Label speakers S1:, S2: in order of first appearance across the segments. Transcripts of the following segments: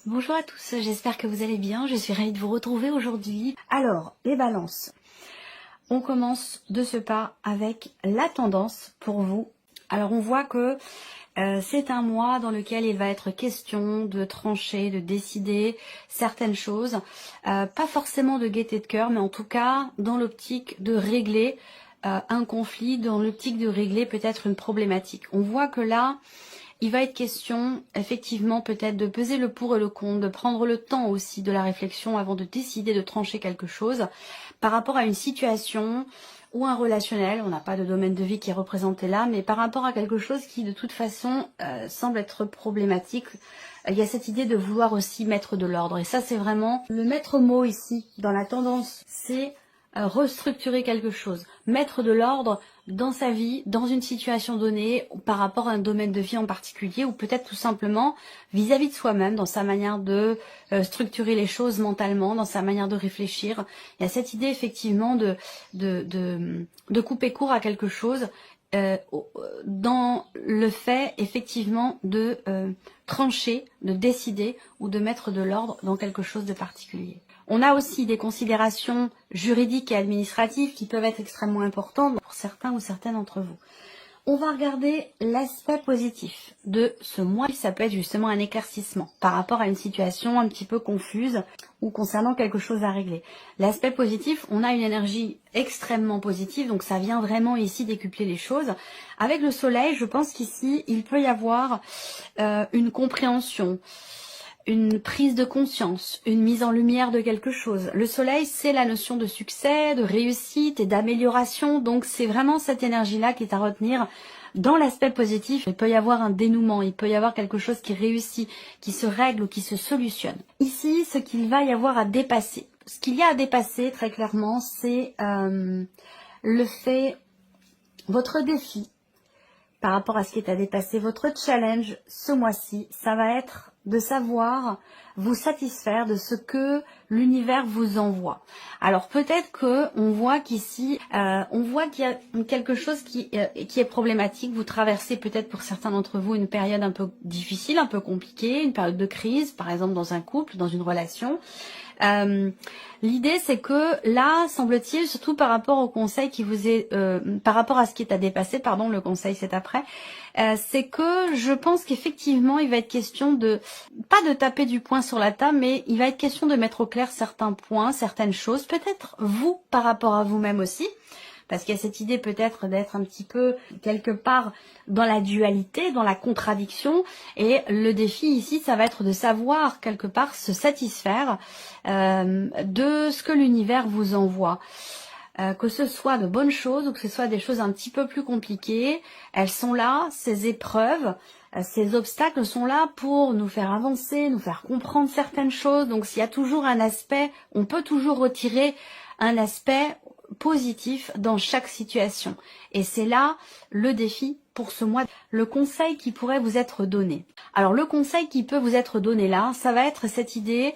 S1: Bonjour à tous, j'espère que vous allez bien, je suis ravie de vous retrouver aujourd'hui. Alors, les balances, on commence de ce pas avec la tendance pour vous. Alors on voit que c'est un mois dans lequel il va être question de trancher, de décider certaines choses, pas forcément de gaieté de cœur, mais en tout cas dans l'optique de régler un conflit, dans l'optique de régler peut-être une problématique. On voit que là, il va être question, effectivement, peut-être de peser le pour et le contre, de prendre le temps aussi de la réflexion avant de décider de trancher quelque chose par rapport à une situation ou un relationnel. On n'a pas de domaine de vie qui est représenté là, mais par rapport à quelque chose qui, de toute façon, semble être problématique. Il y a cette idée de vouloir aussi mettre de l'ordre. Et ça, c'est vraiment le maître mot ici, dans la tendance, c'est restructurer quelque chose, mettre de l'ordre dans sa vie, dans une situation donnée, par rapport à un domaine de vie en particulier, ou peut-être tout simplement vis-à-vis de soi-même, dans sa manière de structurer les choses mentalement, dans sa manière de réfléchir. Il y a cette idée effectivement de couper court à quelque chose, dans le fait effectivement de trancher, de décider ou de mettre de l'ordre dans quelque chose de particulier. On a aussi des considérations juridiques et administratives qui peuvent être extrêmement importantes pour certains ou certaines d'entre vous. On va regarder l'aspect positif de ce mois. Ça peut être justement un éclaircissement par rapport à une situation un petit peu confuse ou concernant quelque chose à régler. L'aspect positif, on a une énergie extrêmement positive, donc ça vient vraiment ici décupler les choses. Avec le soleil, je pense qu'ici, il peut y avoir une compréhension, une prise de conscience, une mise en lumière de quelque chose. Le soleil, c'est la notion de succès, de réussite et d'amélioration. Donc c'est vraiment cette énergie-là qui est à retenir dans l'aspect positif. Il peut y avoir un dénouement, il peut y avoir quelque chose qui réussit, qui se règle ou qui se solutionne. Ici, ce qu'il va y avoir à dépasser. Ce qu'il y a à dépasser, très clairement, c'est le fait, votre défi, par rapport à ce qui est à dépasser, votre challenge ce mois-ci, ça va être de savoir vous satisfaire de ce que l'univers vous envoie. Alors peut-être que on voit qu'ici, on voit qu'il y a quelque chose qui est problématique. Vous traversez peut-être pour certains d'entre vous une période un peu difficile, un peu compliquée, une période de crise, par exemple dans un couple, dans une relation. L'idée c'est que là, semble-t-il, surtout par rapport au conseil qui vous est, par rapport à ce qui est à dépasser, pardon, le conseil c'est après, c'est que je pense qu'effectivement il va être question de, pas de taper du poing sur la table, mais il va être question de mettre au clair certains points, certaines choses, peut-être vous par rapport à vous-même aussi. Parce qu'il y a cette idée peut-être d'être un petit peu quelque part dans la dualité, dans la contradiction. Et le défi ici, ça va être de savoir quelque part se satisfaire de ce que l'univers vous envoie. Que ce soit de bonnes choses ou que ce soit des choses un petit peu plus compliquées, elles sont là, ces épreuves, ces obstacles sont là pour nous faire avancer, nous faire comprendre certaines choses. Donc s'il y a toujours un aspect, on peut toujours retirer un aspect positif dans chaque situation. Et c'est là le défi pour ce mois. Le conseil qui pourrait vous être donné. Alors le conseil qui peut vous être donné là, ça va être cette idée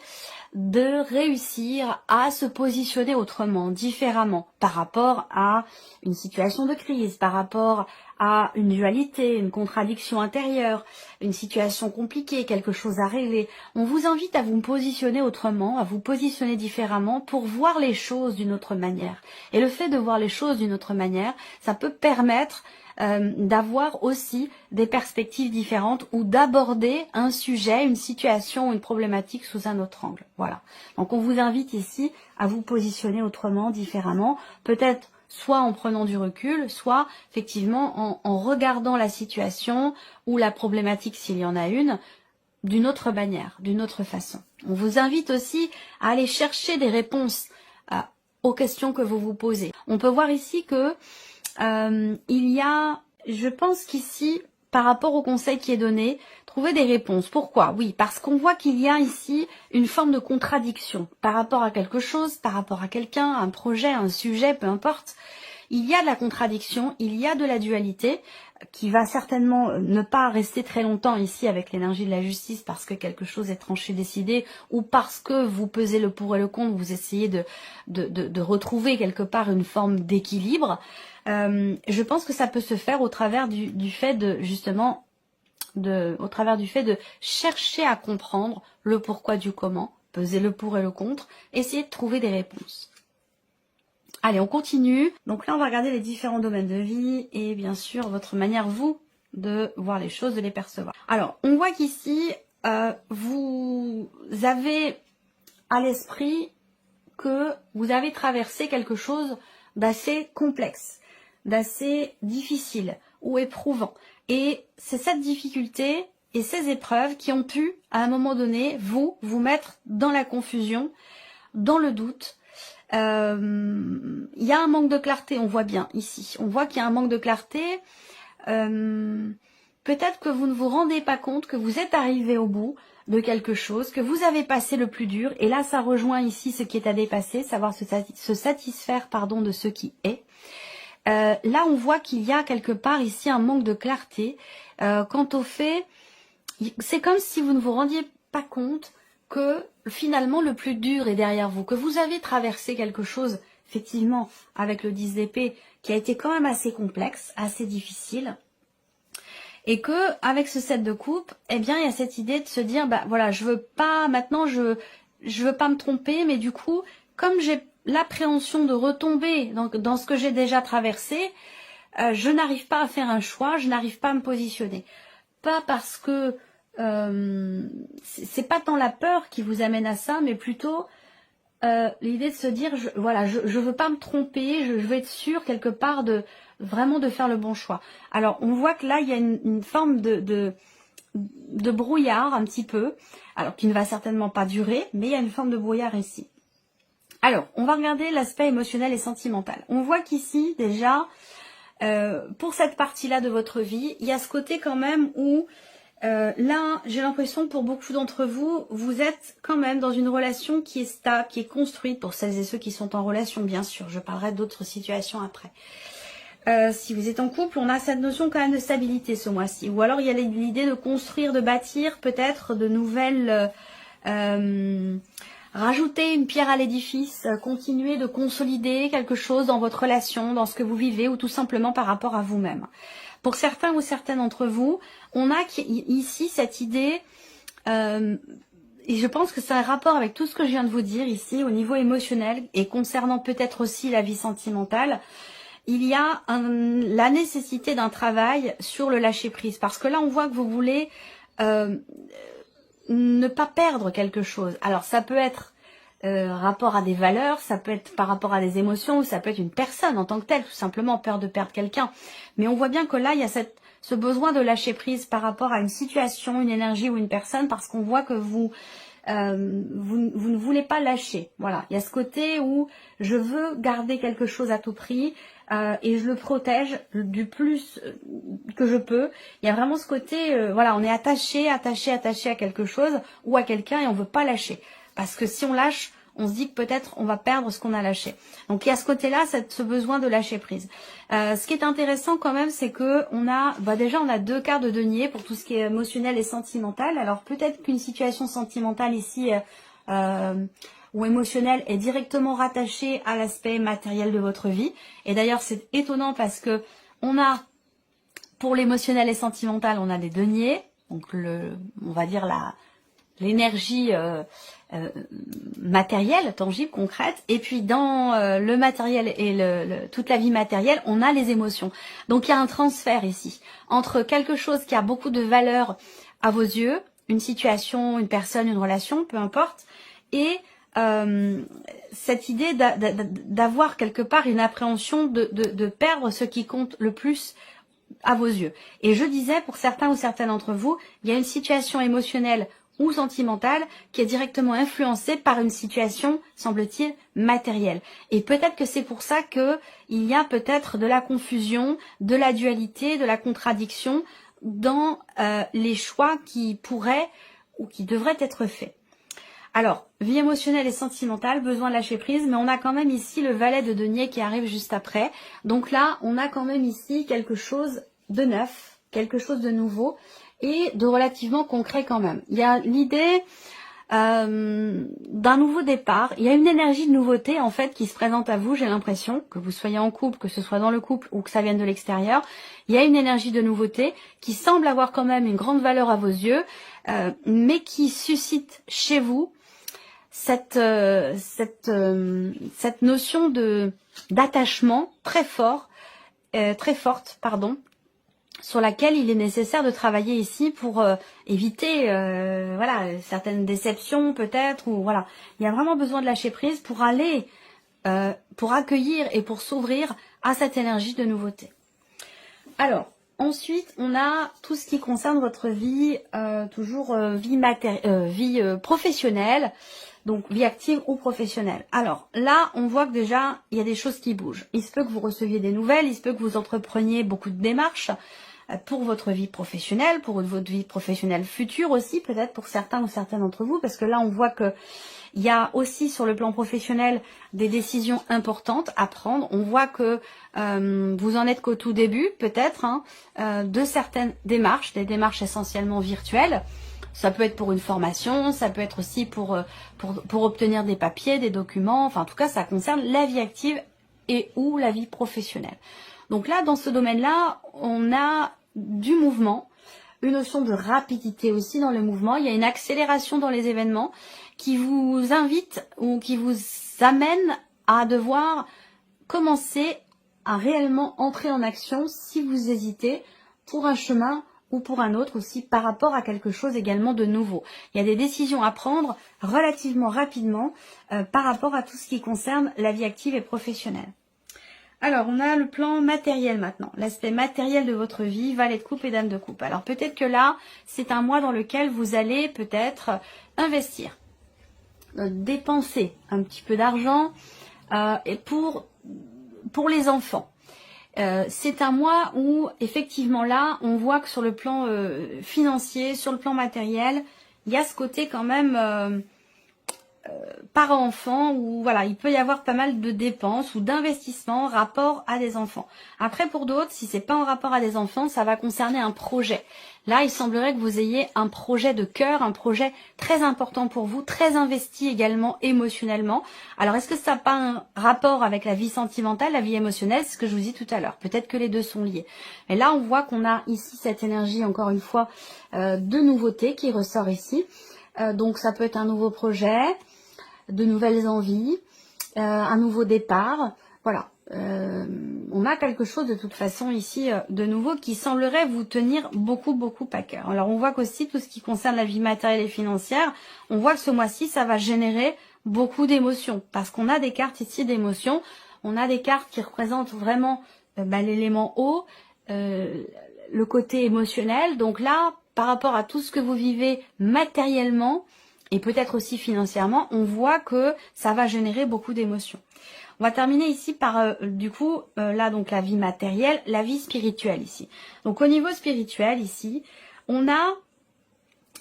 S1: de réussir à se positionner autrement, différemment, par rapport à une situation de crise, par rapport à une dualité, une contradiction intérieure, une situation compliquée, quelque chose à régler. On vous invite à vous positionner autrement, à vous positionner différemment pour voir les choses d'une autre manière. Et le fait de voir les choses d'une autre manière, ça peut permettre d'avoir aussi des perspectives différentes ou d'aborder un sujet, une situation, une problématique sous un autre angle. Voilà. Donc on vous invite ici à vous positionner autrement, différemment, peut-être soit en prenant du recul, soit effectivement en regardant la situation ou la problématique s'il y en a une, d'une autre manière, d'une autre façon. On vous invite aussi à aller chercher des réponses aux questions que vous vous posez. On peut voir ici que il y a, je pense qu'ici, par rapport au conseil qui est donné, trouver des réponses. Pourquoi? Oui, parce qu'on voit qu'il y a ici une forme de contradiction par rapport à quelque chose, par rapport à quelqu'un, un projet, un sujet, peu importe. Il y a de la contradiction, il y a de la dualité qui va certainement ne pas rester très longtemps ici avec l'énergie de la justice parce que quelque chose est tranché, décidé ou parce que vous pesez le pour et le contre, vous essayez de retrouver quelque part une forme d'équilibre. Je pense que ça peut se faire au travers du fait de justement au travers du fait de chercher à comprendre le pourquoi du comment, peser le pour et le contre, essayer de trouver des réponses. Allez, on continue. Donc là, on va regarder les différents domaines de vie et bien sûr votre manière, vous, de voir les choses, de les percevoir. Alors, on voit qu'ici, vous avez à l'esprit que vous avez traversé quelque chose d'assez complexe, d'assez difficile ou éprouvant. Et c'est cette difficulté et ces épreuves qui ont pu, à un moment donné, vous mettre dans la confusion, dans le doute. Il y a un manque de clarté, on voit bien ici. On voit qu'il y a un manque de clarté. Peut-être que vous ne vous rendez pas compte que vous êtes arrivé au bout de quelque chose, que vous avez passé le plus dur. Et là, ça rejoint ici ce qui est à dépasser, savoir se satisfaire de ce qui est. Là, on voit qu'il y a quelque part ici un manque de clarté quant au fait. C'est comme si vous ne vous rendiez pas compte que finalement le plus dur est derrière vous, que vous avez traversé quelque chose, effectivement, avec le 10 d'épée, qui a été quand même assez complexe, assez difficile. Et que avec ce 7 de coupe, eh bien, il y a cette idée de se dire, bah voilà, je veux pas, maintenant, je veux pas me tromper, mais du coup, comme j'ai l'appréhension de retomber dans ce que j'ai déjà traversé, je n'arrive pas à faire un choix, je n'arrive pas à me positionner. Pas parce que c'est pas tant la peur qui vous amène à ça, mais plutôt l'idée de se dire, je veux pas me tromper, je veux être sûre quelque part vraiment de faire le bon choix. Alors on voit que là il y a une forme de brouillard un petit peu, alors qui ne va certainement pas durer, mais il y a une forme de brouillard ici. Alors on va regarder l'aspect émotionnel et sentimental. On voit qu'ici déjà, pour cette partie-là de votre vie, il y a ce côté quand même où là, j'ai l'impression que pour beaucoup d'entre vous, vous êtes quand même dans une relation qui est stable, qui est construite, pour celles et ceux qui sont en relation, bien sûr. Je parlerai d'autres situations après. Si vous êtes en couple, on a cette notion quand même de stabilité ce mois-ci. Ou alors, il y a l'idée de construire, de bâtir peut-être de nouvelles... rajouter une pierre à l'édifice, continuer de consolider quelque chose dans votre relation, dans ce que vous vivez, ou tout simplement par rapport à vous-même. Pour certains ou certaines d'entre vous, on a ici cette idée, et je pense que c'est un rapport avec tout ce que je viens de vous dire ici, au niveau émotionnel, et concernant peut-être aussi la vie sentimentale, il y a la nécessité d'un travail sur le lâcher-prise. Parce que là, on voit que vous voulez ne pas perdre quelque chose. Alors, ça peut être rapport à des valeurs, ça peut être par rapport à des émotions, ou ça peut être une personne en tant que telle, tout simplement peur de perdre quelqu'un. Mais on voit bien que là, il y a ce besoin de lâcher prise par rapport à une situation, une énergie ou une personne, parce qu'on voit que vous ne voulez pas lâcher. Voilà, il y a ce côté où je veux garder quelque chose à tout prix et je le protège du plus que je peux. Il y a vraiment ce côté, voilà, on est attaché à quelque chose ou à quelqu'un et on veut pas lâcher. Parce que si on lâche, on se dit que peut-être on va perdre ce qu'on a lâché. Donc il y a ce côté-là, ce besoin de lâcher prise. Ce qui est intéressant quand même, c'est que on a deux cartes de denier pour tout ce qui est émotionnel et sentimental. Alors peut-être qu'une situation sentimentale ici ou émotionnelle est directement rattachée à l'aspect matériel de votre vie. Et d'ailleurs c'est étonnant parce que on a, pour l'émotionnel et sentimental, on a des deniers. Donc on va dire l'énergie matérielle, tangible, concrète, et puis dans le matériel et toute la vie matérielle, on a les émotions. Donc il y a un transfert ici entre quelque chose qui a beaucoup de valeur à vos yeux, une situation, une personne, une relation, peu importe, et cette idée d'avoir quelque part une appréhension de perdre ce qui compte le plus à vos yeux. Et je disais, pour certains ou certaines d'entre vous, il y a une situation émotionnelle ou sentimentale qui est directement influencée par une situation, semble-t-il, matérielle. Et peut-être que c'est pour ça que il y a peut-être de la confusion, de la dualité, de la contradiction dans les choix qui pourraient ou qui devraient être faits. Alors, vie émotionnelle et sentimentale, besoin de lâcher prise, mais on a quand même ici le valet de denier qui arrive juste après. Donc là, on a quand même ici quelque chose de neuf, quelque chose de nouveau, et de relativement concret quand même. Il y a l'idée d'un nouveau départ. Il y a une énergie de nouveauté en fait qui se présente à vous, j'ai l'impression, que vous soyez en couple, que ce soit dans le couple ou que ça vienne de l'extérieur. Il y a une énergie de nouveauté qui semble avoir quand même une grande valeur à vos yeux, mais qui suscite chez vous cette notion d'attachement très fort, très forte, pardon, sur laquelle il est nécessaire de travailler ici pour éviter voilà, certaines déceptions peut-être, ou voilà, il y a vraiment besoin de lâcher prise pour aller pour accueillir et pour s'ouvrir à cette énergie de nouveauté. Alors ensuite on a tout ce qui concerne votre vie, toujours vie professionnelle, donc vie active ou professionnelle. Alors là on voit que déjà il y a des choses qui bougent. Il se peut que vous receviez des nouvelles, il se peut que vous entrepreniez beaucoup de démarches pour votre vie professionnelle, pour votre vie professionnelle future aussi, peut-être pour certains ou certaines d'entre vous, parce que là on voit que il y a aussi sur le plan professionnel des décisions importantes à prendre. On voit que vous en êtes qu'au tout début, peut-être, de certaines démarches, des démarches essentiellement virtuelles. Ça peut être pour une formation, ça peut être aussi pour obtenir des papiers, des documents, enfin en tout cas ça concerne la vie active et ou la vie professionnelle. Donc là, dans ce domaine-là, on a du mouvement, une notion de rapidité aussi dans le mouvement. Il y a une accélération dans les événements qui vous invite ou qui vous amène à devoir commencer à réellement entrer en action si vous hésitez pour un chemin ou pour un autre aussi par rapport à quelque chose également de nouveau. Il y a des décisions à prendre relativement rapidement par rapport à tout ce qui concerne la vie active et professionnelle. Alors, on a le plan matériel maintenant, l'aspect matériel de votre vie, valet de coupe et dame de coupe. Alors, peut-être que là, c'est un mois dans lequel vous allez peut-être investir, dépenser un petit peu d'argent et pour les enfants. C'est un mois où, effectivement, là, on voit que sur le plan financier, sur le plan matériel, il y a ce côté quand même parent-enfant où voilà, il peut y avoir pas mal de dépenses ou d'investissements en rapport à des enfants. Après pour d'autres, si c'est pas en rapport à des enfants, ça va concerner un projet. Là, il semblerait que vous ayez un projet de cœur, un projet très important pour vous, très investi également émotionnellement. Alors est-ce que ça n'a pas un rapport avec la vie sentimentale, la vie émotionnelle? C'est ce que je vous dis tout à l'heure. Peut-être que les deux sont liés. Mais là, on voit qu'on a ici cette énergie, encore une fois, de nouveauté qui ressort ici. Donc ça peut être un nouveau projet, de nouvelles envies, un nouveau départ. Voilà, on a quelque chose de toute façon ici de nouveau qui semblerait vous tenir beaucoup à cœur. Alors on voit qu'aussi tout ce qui concerne la vie matérielle et financière, on voit que ce mois-ci ça va générer beaucoup d'émotions parce qu'on a des cartes ici d'émotions, on a des cartes qui représentent vraiment l'élément eau, le côté émotionnel. Donc là, par rapport à tout ce que vous vivez matériellement, et peut-être aussi financièrement, on voit que ça va générer beaucoup d'émotions. On va terminer ici par, du coup, là donc la vie matérielle, la vie spirituelle ici. Donc au niveau spirituel ici, on a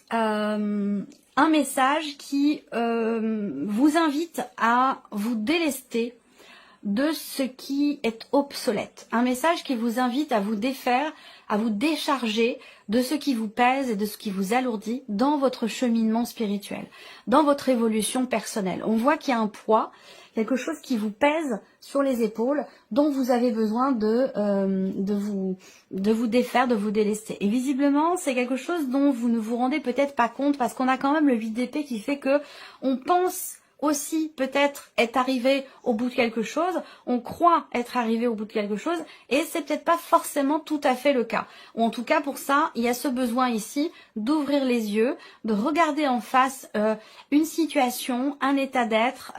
S1: un message qui vous invite à vous délester de ce qui est obsolète. Un message qui vous invite à vous défaire, à vous décharger de ce qui vous pèse et de ce qui vous alourdit dans votre cheminement spirituel, dans votre évolution personnelle. On voit qu'il y a un poids, quelque chose qui vous pèse sur les épaules, dont vous avez besoin de vous défaire, de vous délester. Et visiblement, c'est quelque chose dont vous ne vous rendez peut-être pas compte parce qu'on a quand même le 8 d'épée qui fait que on pense aussi peut-être être arrivé au bout de quelque chose, on croit être arrivé au bout de quelque chose et c'est peut-être pas forcément tout à fait le cas. Ou en tout cas pour ça, il y a ce besoin ici d'ouvrir les yeux, de regarder en face une situation, un état d'être.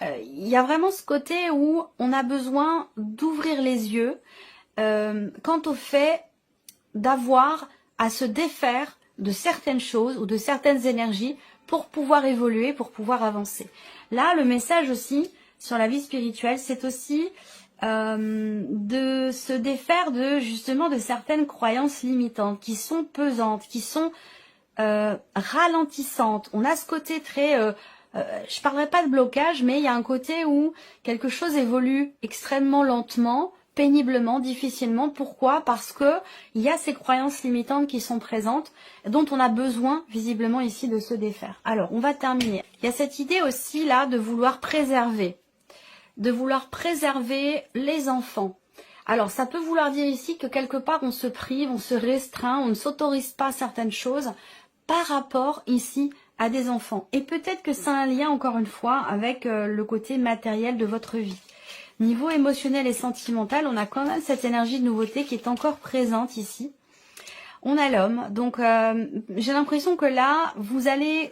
S1: Il y a vraiment ce côté où on a besoin d'ouvrir les yeux quant au fait d'avoir à se défaire de certaines choses ou de certaines énergies pour pouvoir évoluer, pour pouvoir avancer. Là, le message aussi sur la vie spirituelle, c'est aussi de se défaire justement de certaines croyances limitantes qui sont pesantes, qui sont ralentissantes. On a ce côté très... je parlerai pas de blocage, mais il y a un côté où quelque chose évolue extrêmement lentement, péniblement, difficilement. Pourquoi? Parce que il y a ces croyances limitantes qui sont présentes, dont on a besoin visiblement ici de se défaire. Alors, on va terminer. Il y a cette idée aussi là de vouloir préserver les enfants. Alors, ça peut vouloir dire ici que quelque part on se prive, on se restreint, on ne s'autorise pas certaines choses par rapport ici à des enfants. Et peut-être que ça a un lien encore une fois avec le côté matériel de votre vie. Niveau émotionnel et sentimental, on a quand même cette énergie de nouveauté qui est encore présente ici. On a l'homme, donc j'ai l'impression que là, vous allez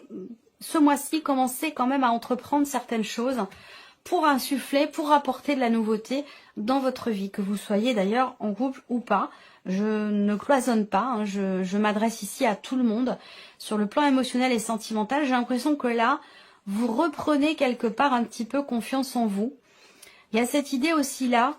S1: ce mois-ci commencer quand même à entreprendre certaines choses pour insuffler, pour apporter de la nouveauté dans votre vie, que vous soyez d'ailleurs en couple ou pas. Je ne cloisonne pas, hein, je m'adresse ici à tout le monde. Sur le plan émotionnel et sentimental, j'ai l'impression que là, vous reprenez quelque part un petit peu confiance en vous. Il y a cette idée aussi là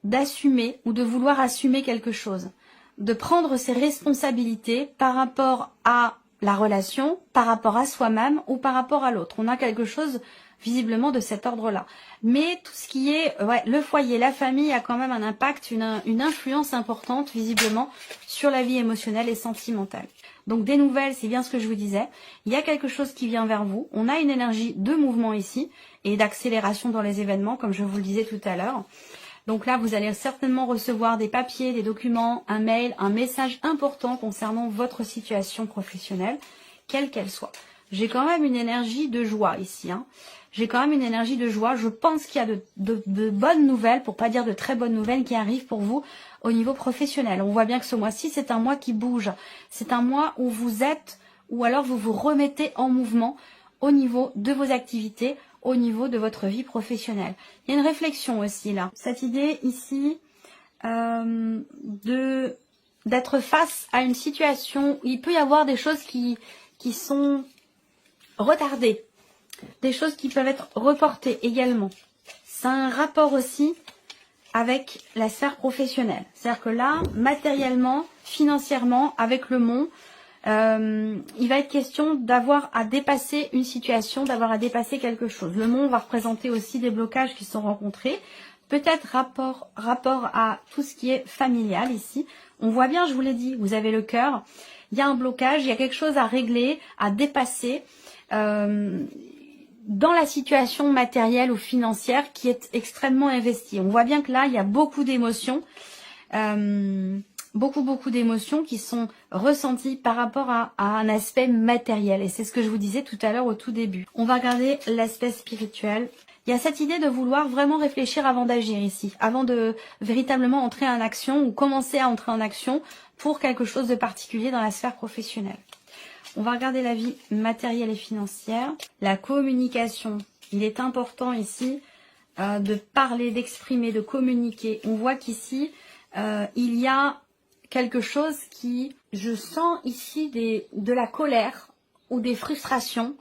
S1: d'assumer ou de vouloir assumer quelque chose, de prendre ses responsabilités par rapport à la relation, par rapport à soi-même ou par rapport à l'autre. On a quelque chose visiblement de cet ordre-là. Mais tout ce qui est le foyer, la famille a quand même un impact, une influence importante visiblement sur la vie émotionnelle et sentimentale. Donc des nouvelles, c'est bien ce que je vous disais. Il y a quelque chose qui vient vers vous. On a une énergie de mouvement ici et d'accélération dans les événements, comme je vous le disais tout à l'heure. Donc là, vous allez certainement recevoir des papiers, des documents, un mail, un message important concernant votre situation professionnelle, quelle qu'elle soit. J'ai quand même une énergie de joie ici. J'ai quand même une énergie de joie. Je pense qu'il y a de bonnes nouvelles, pour pas dire de très bonnes nouvelles, qui arrivent pour vous au niveau professionnel. On voit bien que ce mois-ci, c'est un mois qui bouge. C'est un mois où vous êtes, ou alors vous vous remettez en mouvement au niveau de vos activités, au niveau de votre vie professionnelle. Il y a une réflexion aussi là. Cette idée ici d'être face à une situation où il peut y avoir des choses qui sont retardées, des choses qui peuvent être reportées également. Ça a un rapport aussi avec la sphère professionnelle. C'est-à-dire que là, matériellement, financièrement, avec le monde, il va être question d'avoir à dépasser une situation, d'avoir à dépasser quelque chose. Le monde va représenter aussi des blocages qui sont rencontrés. Peut-être rapport à tout ce qui est familial ici. On voit bien, je vous l'ai dit, vous avez le cœur. Il y a un blocage, il y a quelque chose à régler, à dépasser dans la situation matérielle ou financière qui est extrêmement investie. On voit bien que là, il y a beaucoup d'émotions. Beaucoup d'émotions qui sont ressenties par rapport à un aspect matériel. Et c'est ce que je vous disais tout à l'heure au tout début. On va regarder l'aspect spirituel. Il y a cette idée de vouloir vraiment réfléchir avant d'agir ici, avant de véritablement entrer en action ou commencer à entrer en action pour quelque chose de particulier dans la sphère professionnelle. On va regarder la vie matérielle et financière. La communication. Il est important ici de parler, d'exprimer, de communiquer. On voit qu'ici, il y a quelque chose qui, je sens ici de la colère ou des frustrations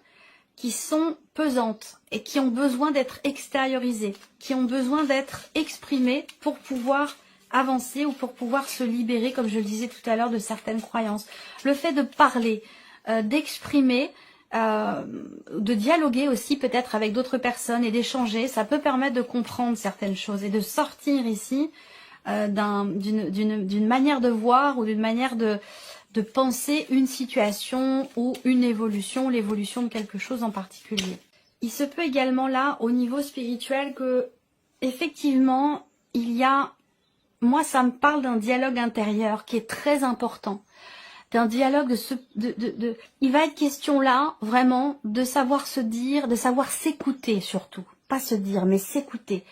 S1: qui sont pesantes et qui ont besoin d'être extériorisées, qui ont besoin d'être exprimées pour pouvoir avancer ou pour pouvoir se libérer, comme je le disais tout à l'heure, de certaines croyances. Le fait de parler, d'exprimer, de dialoguer aussi peut-être avec d'autres personnes et d'échanger, ça peut permettre de comprendre certaines choses et de sortir ici d'une manière de voir ou d'une manière de penser une situation ou une évolution, l'évolution de quelque chose en particulier. Il se peut également là, au niveau spirituel, que effectivement, il y a, moi ça me parle d'un dialogue intérieur qui est très important. D'un dialogue il va être question là, vraiment, de savoir se dire, de savoir s'écouter surtout. Pas se dire, mais s'écouter.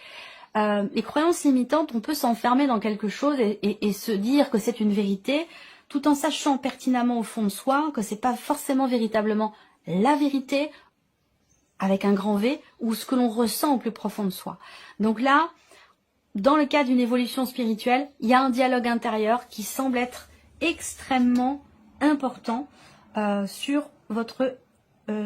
S1: Les croyances limitantes, on peut s'enfermer dans quelque chose et se dire que c'est une vérité, tout en sachant pertinemment au fond de soi que c'est pas forcément véritablement la vérité, avec un grand V, ou ce que l'on ressent au plus profond de soi. Donc là, dans le cas d'une évolution spirituelle, il y a un dialogue intérieur qui semble être extrêmement important sur votre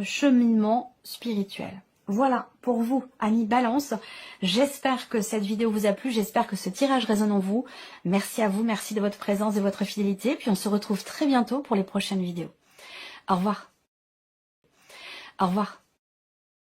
S1: cheminement spirituel. Voilà pour vous, amis Balance. J'espère que cette vidéo vous a plu, j'espère que ce tirage résonne en vous. Merci à vous, merci de votre présence et de votre fidélité. Puis on se retrouve très bientôt pour les prochaines vidéos. Au revoir. Au revoir.